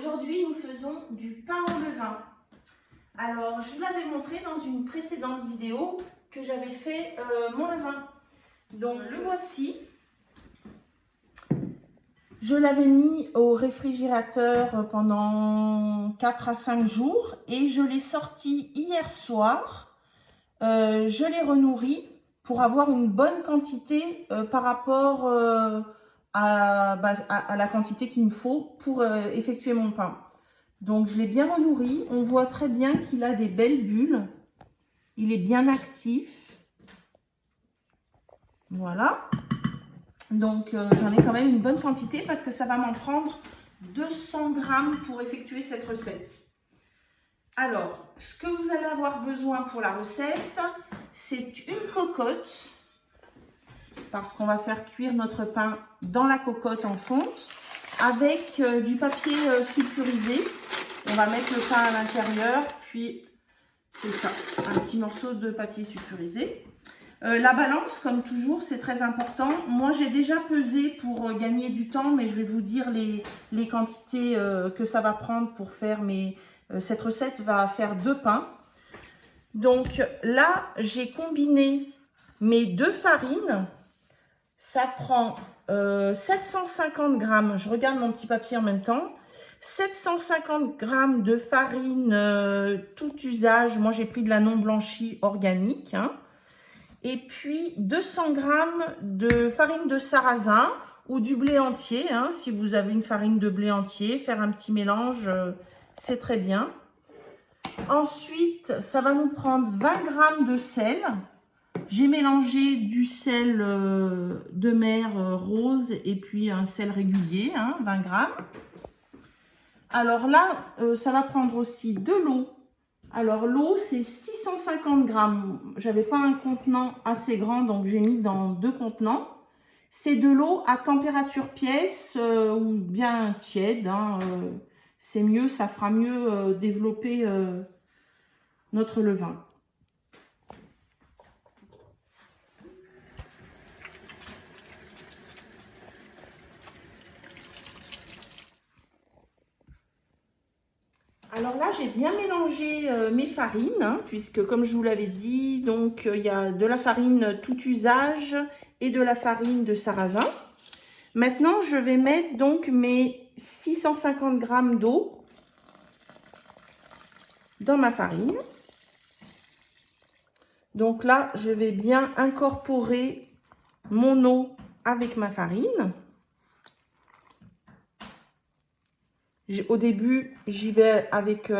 Aujourd'hui, nous faisons du pain au levain. Alors, je vous l'avais montré dans une précédente vidéo que j'avais fait mon levain. Donc, le voici. Je l'avais mis au réfrigérateur pendant 4 à 5 jours et je l'ai sorti hier soir. Je l'ai renourri pour avoir une bonne quantité par rapport à la quantité qu'il me faut pour effectuer mon pain. Donc je l'ai bien renourri, on voit très bien qu'il a des belles bulles, il est bien actif, voilà. Donc j'en ai quand même une bonne quantité parce que ça va m'en prendre 200 grammes pour effectuer cette recette. Alors, ce que vous allez avoir besoin pour la recette, c'est une cocotte, parce qu'on va faire cuire notre pain dans la cocotte en fonte, avec du papier sulfurisé. On va mettre le pain à l'intérieur, puis c'est ça, un petit morceau de papier sulfurisé. La balance, comme toujours, c'est très important. Moi, j'ai déjà pesé pour gagner du temps, mais je vais vous dire les quantités que ça va prendre pour faire cette recette va faire 2 pains. Donc là, j'ai combiné mes 2 farines. Ça prend 750 grammes. Je regarde mon petit papier en même temps. 750 grammes de farine tout usage. Moi, j'ai pris de la non blanchie organique. Hein. Et puis 200 grammes de farine de sarrasin ou du blé entier. Hein, si vous avez une farine de blé entier, faire un petit mélange, c'est très bien. Ensuite, ça va nous prendre 20 grammes de sel. J'ai mélangé du sel de mer rose et puis un sel régulier, hein, 20 grammes. Alors là, ça va prendre aussi de l'eau. Alors l'eau, c'est 650 grammes. J'avais pas un contenant assez grand, donc j'ai mis dans 2 contenants. C'est de l'eau à température pièce ou bien tiède. Hein, c'est mieux, ça fera mieux développer notre levain. Alors là, j'ai bien mélangé mes farines, hein, puisque comme je vous l'avais dit, donc il y a de la farine tout usage et de la farine de sarrasin. Maintenant, je vais mettre donc mes 650 grammes d'eau dans ma farine. Donc là, je vais bien incorporer mon eau avec ma farine. Au début, j'y vais avec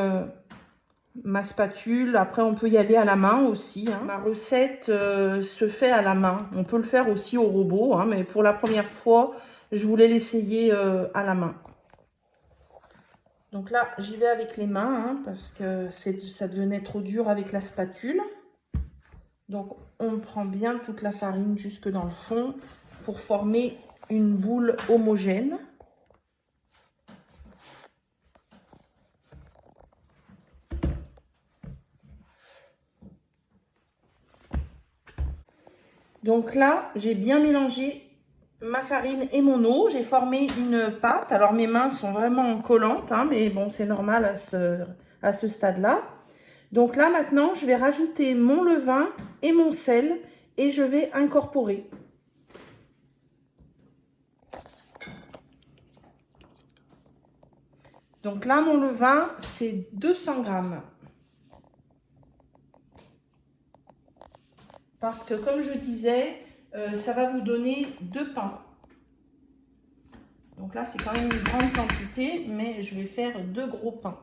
ma spatule. Après, on peut y aller à la main aussi. Hein. Ma recette se fait à la main. On peut le faire aussi au robot, hein, mais pour la première fois, je voulais l'essayer à la main. Donc là, j'y vais avec les mains hein, parce que ça devenait trop dur avec la spatule. Donc, on prend bien toute la farine jusque dans le fond pour former une boule homogène. Donc là, j'ai bien mélangé ma farine et mon eau. J'ai formé une pâte. Alors, mes mains sont vraiment collantes, hein, mais bon, c'est normal à ce stade-là. Donc là, maintenant, je vais rajouter mon levain et mon sel et je vais incorporer. Donc là, mon levain, c'est 200 grammes. Parce que, comme je disais, ça va vous donner 2 pains. Donc là, c'est quand même une grande quantité, mais je vais faire 2 gros pains.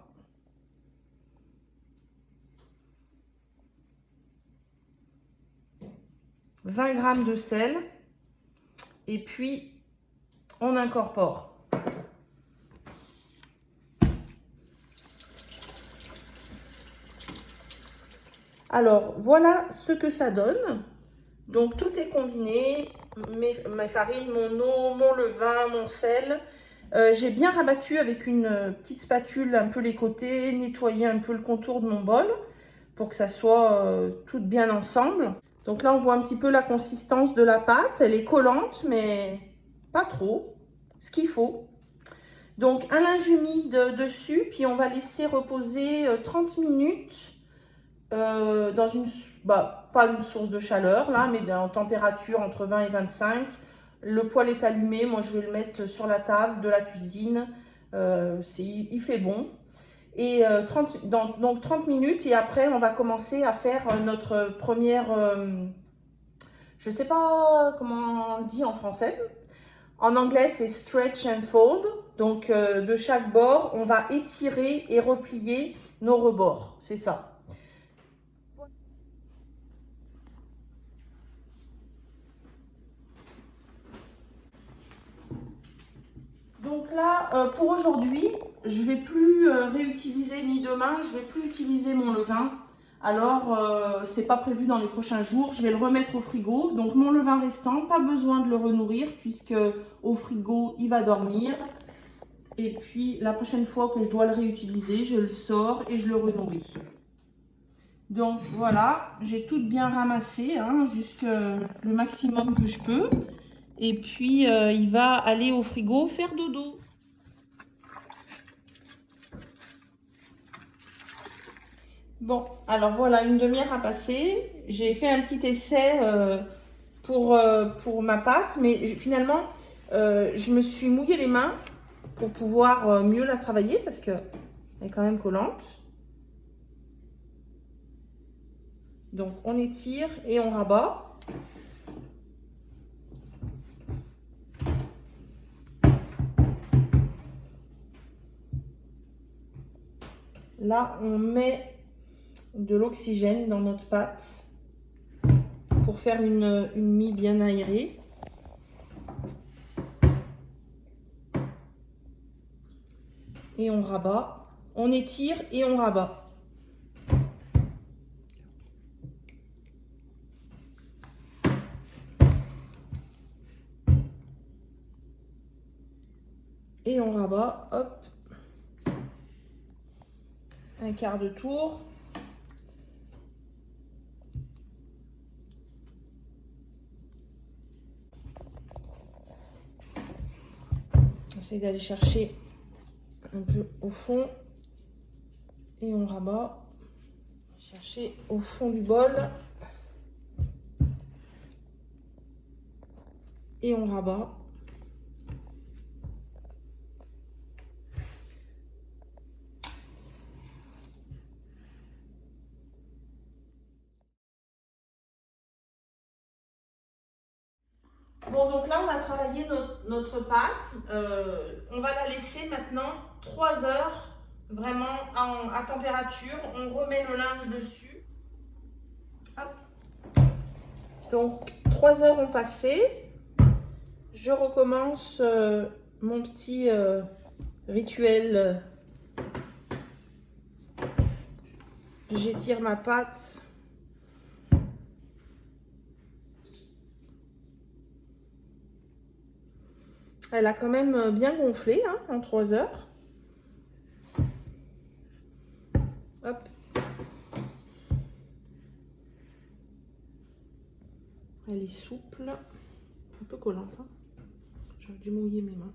« 20 grammes de sel. Et puis, on incorpore. Alors, voilà ce que ça donne. Donc, tout est combiné. Mes farines, mon eau, mon levain, mon sel. J'ai bien rabattu avec une petite spatule un peu les côtés, nettoyé un peu le contour de mon bol pour que ça soit tout bien ensemble. Donc là, on voit un petit peu la consistance de la pâte. Elle est collante, mais pas trop. Ce qu'il faut. Donc un linge humide dessus, puis on va laisser reposer 30 minutes dans une, pas une source de chaleur là, mais en température entre 20 et 25. Le poêle est allumé, moi je vais le mettre sur la table de la cuisine, il fait bon. Et donc 30 minutes et après on va commencer à faire notre première, je ne sais pas comment on dit en français. En anglais c'est stretch and fold. Donc de chaque bord on va étirer et replier nos rebords, c'est ça. Donc là, pour aujourd'hui, je ne vais plus réutiliser, ni demain, je ne vais plus utiliser mon levain. Alors, c'est pas prévu dans les prochains jours. Je vais le remettre au frigo. Donc, mon levain restant, pas besoin de le renourrir puisque au frigo, il va dormir. Et puis, la prochaine fois que je dois le réutiliser, je le sors et je le renourris. Donc, voilà, j'ai tout bien ramassé, hein, jusque le maximum que je peux. Et puis, il va aller au frigo faire dodo. Bon, alors voilà, une demi-heure a passé. J'ai fait un petit essai pour ma pâte, mais finalement, je me suis mouillé les mains pour pouvoir mieux la travailler parce qu'elle est quand même collante. Donc, on étire et on rabat. Là, on met de l'oxygène dans notre pâte pour faire une mie bien aérée. Et on rabat. On étire et on rabat. Et on rabat, hop, un quart de tour. On essaye d'aller chercher un peu au fond et on rabat. Chercher au fond du bol et on rabat. Bon, donc là, on a travaillé notre pâte. On va la laisser maintenant 3 heures vraiment à température. On remet le linge dessus. Hop. Donc, 3 heures ont passé. Je recommence mon petit rituel. J'étire ma pâte. Elle a quand même bien gonflé hein, en 3 heures. Hop. Elle est souple, un peu collante. Hein. J'aurais dû mouiller mes mains.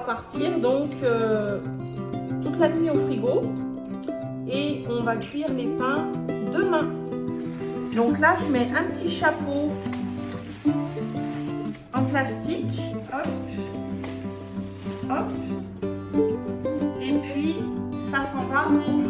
partir donc toute la nuit au frigo et on va cuire les pains demain. Donc là, je mets un petit chapeau en plastique. Hop, hop. Et puis, ça s'en va au